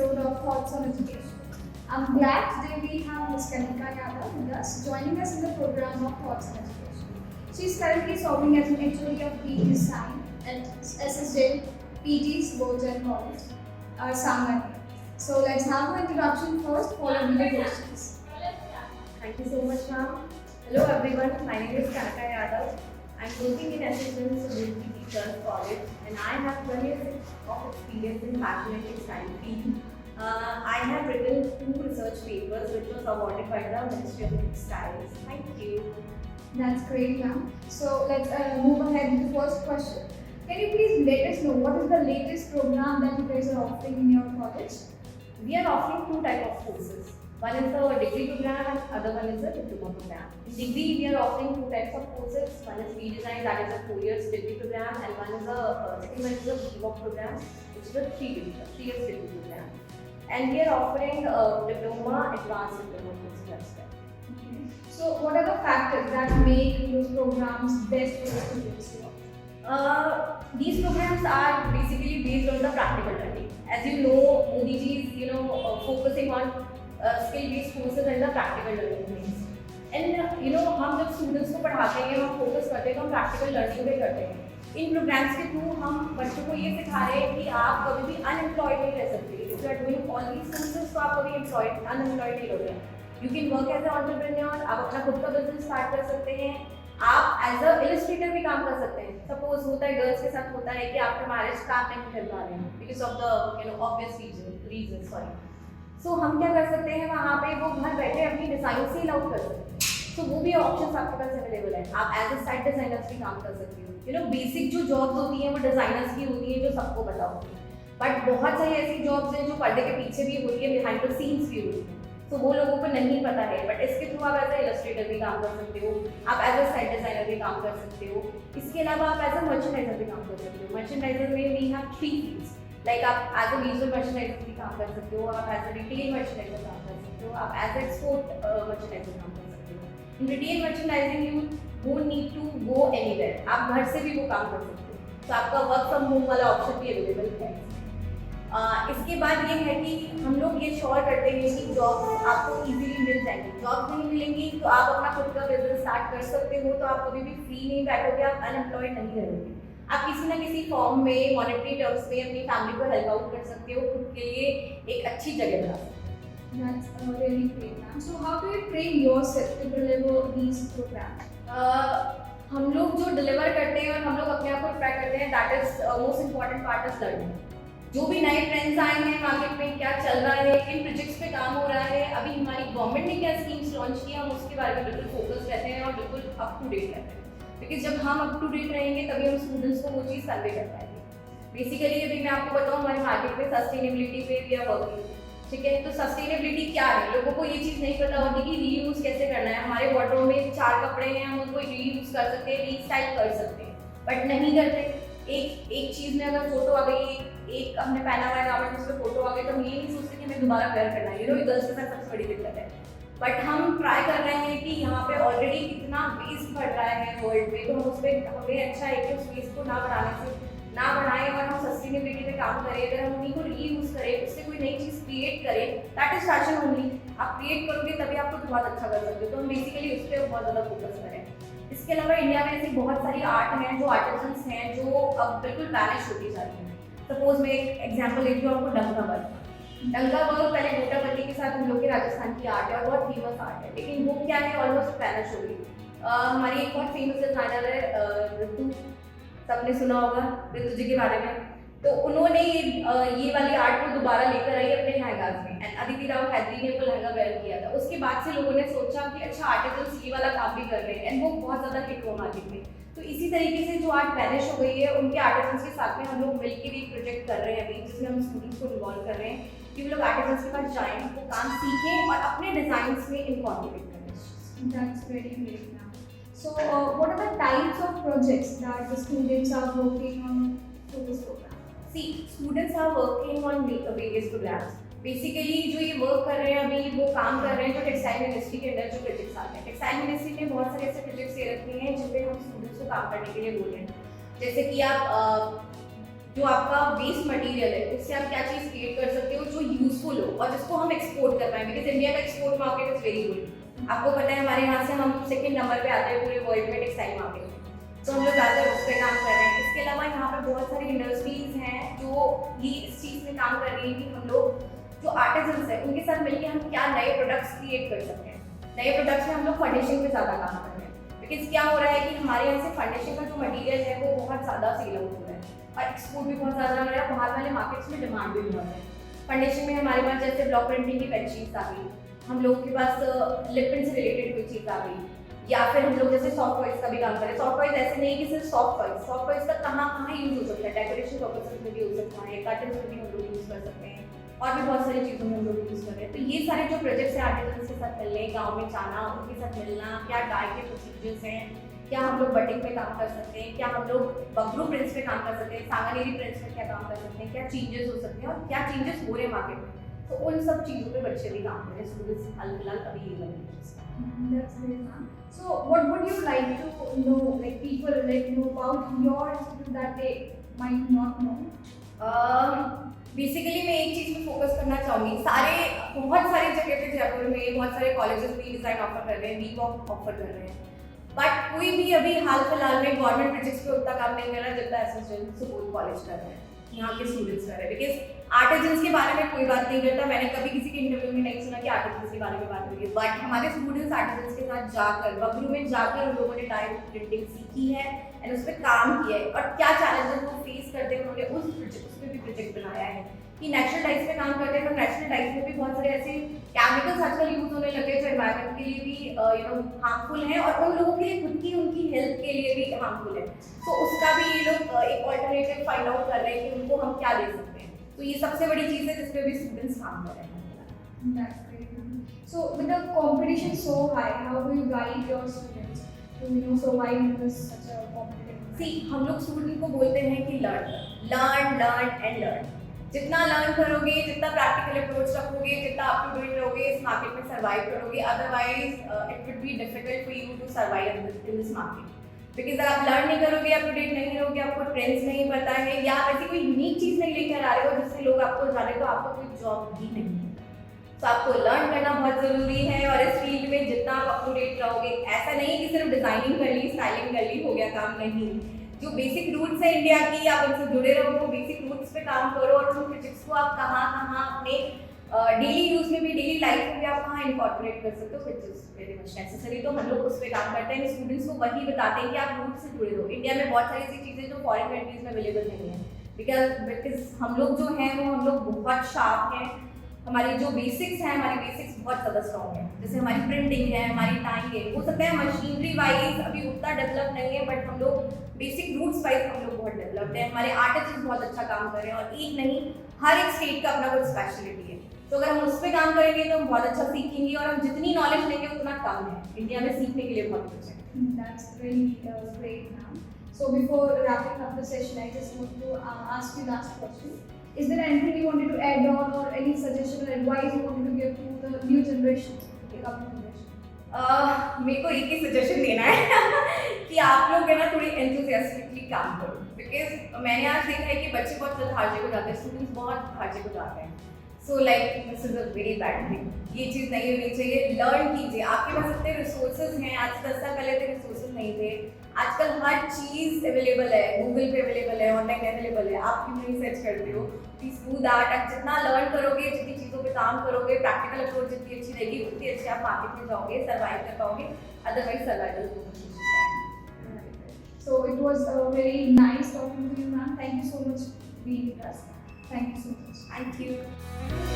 episode of Thoughts on Education. I'm glad today we have Ms. Kanika Yadav with us, joining us in the program of Thoughts on Education. She is currently serving as an HOD of PE Design at SSJ PG's Bojan College, Sangani. So let's have her introduction first, followed by the questions. Thank you so much, ma'am. Hello, everyone. My name is Kanika Yadav. I'm working in Assistant Community Teachers College, and I have 12 years of experience in fashion and textile field. I have written 2 research papers which was awarded by the Ministry of Textiles. Thank you. That's great, ma'am. So let's move ahead with the first question. Can you please let us know what is the latest program that you guys are offering in your college? We are offering 2 types of courses. One is the degree program and other one is the diploma program. In degree, we are offering 2 types of courses. One is redesign, that is a 4 years degree program, and one is a second one is a BWOC program, which is a 3 years degree program. And we are offering diploma, advanced diploma courses as well. Okay. So what are the factors that make those programs best for the students to offer? These programs are basically based on the practical learning. As you know, Modi ji is focusing on skill-based courses and the practical learning things. And हम जब students को पढ़ाते हैं, हम focus करते हैं तो हम practical learning पे करते हैं. इन programs के through हम बच्चों को ये सिखा रहे हैं कि आप कभी भी unemployed नहीं रह सकते. If you are doing all these courses तो आप कभी unemployed नहीं होगे. You can work as an entrepreneur. आप अपना खुद का business start कर सकते हैं. आप एज अ इलस्ट्रेटर भी काम कर सकते हैं. सपोज होता है गर्ल्स के साथ होता है कि आफ्टर मैरिज काम नहीं कर पा रहे हैं because of the obvious reason sorry. So हम क्या कर सकते हैं, वहाँ पे वो घर बैठे अपनी डिज़ाइन से आउट कर सकते हैं. तो वो भी ऑप्शंस आपके पास अवेलेबल है. आप एज अ साइड डिज़ाइनर्स भी काम कर सकते हो. बेसिक जो जॉब्स होती हैं वो डिज़ाइनर्स की होती हैं जो सबको पता होती है. बट बहुत सारी ऐसी जॉब्स हैं जो पर्दे के पीछे भी होती है, बिहाइंड द सीन्स भी होती है. तो वो लोगों को नहीं पता है. बट इसके थ्रू आप एज ए इलस्ट्रेटर भी काम कर सकते हो, आप एज अ साइड डिज़ाइनर भी काम कर सकते हो. इसके अलावा आप एज अ मर्चेंडाइजर भी काम कर सकते हो. मर्चेंडाइजर में वी हैव 3 फील्ड्स. लाइक आप एज अ विजुअल मर्चेंडाइजर भी काम कर सकते हो, आप एज अ रिटेल मर्चेंडाइजर काम कर सकते हो, आप एज अ एक्सपोर्ट मर्चेंडाइजर काम कर सकते हो. In retail merchandising you don't need to go anywhere. आप घर से भी वो काम कर सकते हो. तो आपका वर्क फ्रॉम होम वाला ऑप्शन भी अवेलेबल है. इसके बाद ये है कि हम लोग ये श्योर करते हैं कि जॉब्स आपको इजीली मिल जाएंगी. जॉब्स नहीं मिलेंगी तो आप अपना खुद का बिजनेस स्टार्ट कर सकते हो. तो आप कभी भी फ्री नहीं बैठोगे, आप अनएम्प्लॉयड नहीं रहोगे. आप किसी ना किसी फॉर्म में मॉनेटरी टर्म्स में अपनी फैमिली को हेल्प आउट कर सकते हो, खुद के लिए एक अच्छी जगह बना सकते हो. That's really great, ma'am. So how do you train yourself to deliver these programs? हम लोग जो डिलीवर करते हैं और हम लोग अपने आप को ट्राई करते हैं, that is most important part of learning. जो भी नए ट्रेंड्स आए हैं मार्केट में, क्या चल रहा है, किन प्रोजेक्ट्स पे काम हो रहा है, अभी हमारी गवर्नमेंट ने क्या स्कीम्स लॉन्च किया, हम उसके बारे में बिल्कुल फोकस रहते हैं और बिल्कुल अप टू डेट रहते हैं. बिकॉज जब हम अप टू डेट रहेंगे तभी हम स्टूडेंट्स को वो चीज़ कन्वे कर पाएंगे. बेसिकली अभी मैं आपको बताऊँ, हमारे मार्केट में सस्टेनेबिलिटी पे वी आर वर्किंग. ठीक है, तो सस्टेनेबिलिटी क्या है, लोगों को ये चीज़ नहीं पता होती कि रीयूज़ कैसे करना है. हमारे वार्डरोब में 4 कपड़े हैं, हम उनको रीयूज़ कर सकते हैं, रीस्टाइल कर सकते हैं, बट नहीं करते. एक चीज़ में अगर फोटो आ गई, एक हमने पहना हुआ है गारमेंट, उसमें फोटो आ गई, तो हम ये नहीं सोचते कि हमें दोबारा वेयर करना है. गर्ल्स के साथ सबसे बड़ी दिक्कत है. बट हम ट्राई कर रहे हैं कि यहाँ पे ऑलरेडी इतना वेस्ट बढ़ रहा है वर्ल्ड में, तो हम उस पर हमें अच्छा है कि उस वेस्ट को ना बढ़ाएं और हम सस्टेनेबिलिटी पे काम करें. अगर हम उन्हीं को रीयूज़ करें, उससे कोई नई चीज़ क्रिएट करें, दैट इज फैशन ओनली. आप क्रिएट करोगे तभी आप कुछ बहुत अच्छा कर सकते हो. तो हम बेसिकली उस पर बहुत ज़्यादा फोकस करें. इसके अलावा इंडिया में ऐसी बहुत सारी आर्ट हैं, जो आर्टिजन्स हैं, जो अब बिल्कुल वैनिश होती जा रही हैं. सपोज मैं एक एग्जाम्पल देती हूँ आपको, डंका वर्क. डंका वर्क पहले गोटापल्ली के साथ हम लोग के राजस्थान की आर्ट है और बहुत फेमस आर्ट है, लेकिन वो क्या है, ऑलमोस्ट वैनिश हो गई. हमारी एक बहुत फेमस डिज़ाइनर है ऋतु, सबने सुना होगा ऋतु जी के बारे में. तो उन्होंने ये वाली आर्ट को दोबारा लेकर आई अपने लहंगाज में. एंड अदिति राव हैदरी ने वो लहंगा वेयर किया था. उसके बाद से लोगों ने सोचा कि अच्छा आर्टिजन्स ये वाला काम भी कर रहे हैं, एंड वो बहुत ज़्यादा हिट हुआ मार्केट में. तो इसी तरीके से जो आर्ट वैनिश हो गई है, उनके आर्टिजन्स के साथ में हम लोग मिलकर भी एक प्रोजेक्ट कर रहे हैं अभी, जिसमें हम स्टूडेंट्स को इन्वॉल्व कर रहे हैं कि वो लोग आर्टिजन्स के पास जाएँ, वो काम सीखें और अपने डिज़ाइंस में इनकॉर्पोरेट करें. That's very great, ma'am. So what are the types of projects that the students are working on for this program? See, students are working on various programs. Basically जो ये वर्क कर रहे हैं अभी, वो काम कर रहे हैं जो टेक्सटाइल मिनिस्ट्री के अंदर जो प्रोजेक्ट्स आते हैं. टेक्सटाइल मिनिस्ट्री ने बहुत सारे ऐसे प्रोजेक्ट्स दे रखे हैं जिन पे हम स्टूडेंट्स को काम करने के लिए बोल रहे हैं. जैसे कि आप जो आपका वेस्ट मटेरियल है उससे आप क्या चीज़ क्रिएट कर सकते हो जो यूजफुल हो और जिसको हम एक्सपोर्ट कर पाएं, बिकॉज इंडिया का export market is very good. आपको पता है हमारे यहाँ से हम सेकंड नंबर पे आते हैं पूरे वर्ल्ड में टेक्सटाइल मार्केट में, तो हम लोग ज़्यादातर उस पर काम कर रहे हैं। इसके अलावा यहाँ पे बहुत सारी इंडस्ट्रीज हैं जो ये इस चीज़ में काम कर रही है कि हम लोग जो आर्टिजन्स है उनके साथ मिलकर हम क्या नए प्रोडक्ट्स क्रिएट कर सकते हैं। नए प्रोडक्ट्स में हम लोग फर्निशिंग पे ज़्यादा काम कर रहे हैं, बिकॉज क्या हो रहा है कि हमारे यहाँ से फर्निशिंग का जो मटीरियल है वो बहुत ज़्यादा सेल आउट हो रहा है और एक्सपोर्ट भी बहुत ज़्यादा हो रहा है, बाहर वाले मार्केट्स में डिमांड भी बहुत है। फर्निशिंग में हमारे पास जैसे ब्लॉक प्रिंटिंग की बेडशीट्स आ गई, हम लोगों के पास लिप प्रिंट से रिलेटेड कोई चीज़ आ गई, या फिर हम लोग जैसे सॉफ्ट टॉयज का भी काम करें। सॉफ्ट टॉयज ऐसे नहीं कि सिर्फ सॉफ्ट टॉयज का कहाँ यूज हो सकता है, डेकोरेशन पर्पसेस में भी हो सकता है, कर्टन्स में भी हम लोग यूज कर सकते हैं और भी बहुत सारी चीज़ों में हम लोग यूज कर रहे हैं। तो ये सारे जो प्रोजेक्ट्स हैं आर्टिजन्स के साथ मिलने, गाँव में जाना, उनके साथ मिलना, क्या डाई के प्रोसीजर्स हैं, क्या हम लोग बटिंग पे काम कर सकते हैं, क्या हम लोग बगरू प्रिंट्स पे काम कर सकते हैं, सांगानेरी प्रिंट्स पे क्या काम कर सकते हैं, क्या चेंजेस हो सकते हैं और क्या चेंजेस हो रहे हैं मार्केट में, तो उन सब चीज़ों पे बच्चे भी काम कर रहे हैं। स्टूडेंट्स हाल फिलहाल अभी ये लगे। That's great, ma'am. So, what would you like to know, like people like know about your institute that they might not know? Basically मैं एक चीज़ पे फोकस करना चाहूँगी, बहुत सारी जगह पे जयपुर में बहुत सारे कॉलेजेस भी डिज़ाइन ऑफर कर रहे हैं, वीवॉक ऑफर कर रहे हैं, बट कोई भी अभी हाल फिलहाल में गवर्नमेंट प्रोजेक्ट्स पे उतना काम नहीं कर रहा जितना एसएसएल सुबोध कॉलेज कर रहे हैं, यहाँ के स्टूडेंट्स कर रहे हैं। बिकॉज आर्टिजन्स के बारे में कोई बात नहीं करता, मैंने कभी किसी के इंटरव्यू में नहीं सुना कि आर्टिजन्स के बारे में बात हुई है, बट हमारे स्टूडेंट्स आर्टिजन्स के साथ जाकर बगरू में जाकर उन लोगों ने डाई प्रिंटिंग सीखी है एंड उस पर काम किया है और क्या चैलेंजेस वो फेस करते हैं उन्होंने उस पर भी प्रोजेक्ट बनाया है कि नेचुरल डाइस पे काम करते हैं। तो नेचुरल डाइस में भी बहुत सारे ऐसे केमिकल्स आजकल यूज होने लगे जो एनवायरनमेंट के लिए भी हार्मफुल हैं और उन लोगों के लिए खुद की उनकी हेल्थ के लिए भी हार्मफुल है। तो उसका भी ये लोग एक ऑल्टरनेटिव फाइंड आउट कर रहे हैं कि उनको हम क्या दे सकते हैं। तो ये सबसे बड़ी चीज़ है जिस पे भी स्टूडेंट्स काम कर रहे हैं। That's great, ma'am. So, with the competition so high, how do you guide your students to survive in this such a competitive? See, हम लोग स्टूडेंट को बोलते हैं कि लर्न एंड जितना लर्न करोगे, जितना प्रैक्टिकल अप्रोच रखोगे, जितना अप टू डेट रहोगे, इस मार्केट में सर्वाइव करोगे। Otherwise it would be difficult for you to survive in this market. Because अगर आप लर्न नहीं करोगे, अप टू डेट नहीं रहोगे, आपको ट्रेंड्स नहीं पता है या आप ऐसी कोई यूनिक चीज़ नहीं लेकर आ रहे हो जिससे लोग आपको जाने, तो आपको कोई जॉब भी नहीं है। तो आपको लर्न करना बहुत ज़रूरी है और इस फील्ड में जितना आप अप टू डेट रहोगे, ऐसा नहीं कि सिर्फ डिज़ाइनिंग कर ली, स्टाइलिंग कर ली, हो गया काम, नहीं। जो बेसिक रूट्स है इंडिया की, आप उनसे जुड़े रहो, बेसिक रूट्स पे काम करो और उन प्रोजेक्ट्स को आप कहाँ अपने डेली यूज में भी, डेली लाइफ में भी आप कहाँ इनकॉर्पोरेट कर सकते हो, which is very much necessary. तो हम लोग उस पर काम करते हैं, स्टूडेंट्स को वही बताते हैं कि आप रूट से जुड़े रहो। इंडिया में बहुत सारी ऐसी चीज़ें जो फॉरेन कंट्रीज में अवेलेबल नहीं है, बिकॉज हम लोग जो हैं वो हम लोग बहुत शार्प हैं। हमारी जो बेसिक्स हैं, हमारी बेसिक्स बहुत ज़्यादा स्ट्रॉन्ग है। जैसे हमारी प्रिंटिंग है, हमारी टाइम है, हो सकता है मशीनरी वाइज अभी उतना डेवलप नहीं है, बट हम लोग बेसिक रूट्स वाइज हम लोग बहुत डेवलप्ड है। हमारे आर्टिस्ट बहुत अच्छा काम कर रहे हैं और एक नहीं, हर एक स्टेट का अपना कुछ स्पेशलिटी है। तो अगर हम उस पर काम करेंगे तो हम बहुत अच्छा सीखेंगे और हम जितनी नॉलेज लेंगे उतना कम है। इंडिया में सीखने के लिए बहुत कुछ है। That's really great, ma'am. So before wrapping up the session, I just want to ask you last question. Is there anything you wanted to add on or any suggestion or advice you wanted to give to the new generation, the coming generation? मेरे को एक ही suggestion देना है कि आप लोग है ना थोड़ी एंथुसियास्टिकली काम करो। बिकॉज मैंने आज देखा है कि बच्चे बहुत लेथार्जिक हो जाते हैं, स्टूडेंट्स बहुत लेथार्जिक हो जाते हैं। So like this is a very bad thing, ये चीज़ नहीं होनी चाहिए। लर्न कीजिए, आपके पास इतने रिसोर्सेज हैं। आज 10 साल पहले इतने रिसोर्सेज नहीं थे, आजकल हर चीज़ अवेलेबल है, गूगल पे अवेलेबल है, ऑनलाइन अवेलेबल है। आप क्यों नहीं सर्च करते हो? Please do that. आप जितना लर्न करोगे, जितनी चीज़ों पे काम करोगे, प्रैक्टिकल अप्रोच जितनी अच्छी रहेगी उतनी अच्छी आप मार्केट में जाओगे, सर्वाइव कर पाओगे। Otherwise survival So it was very nice talking to you, ma'am. Thank you so much for being with us. Thank you so much. Thank you.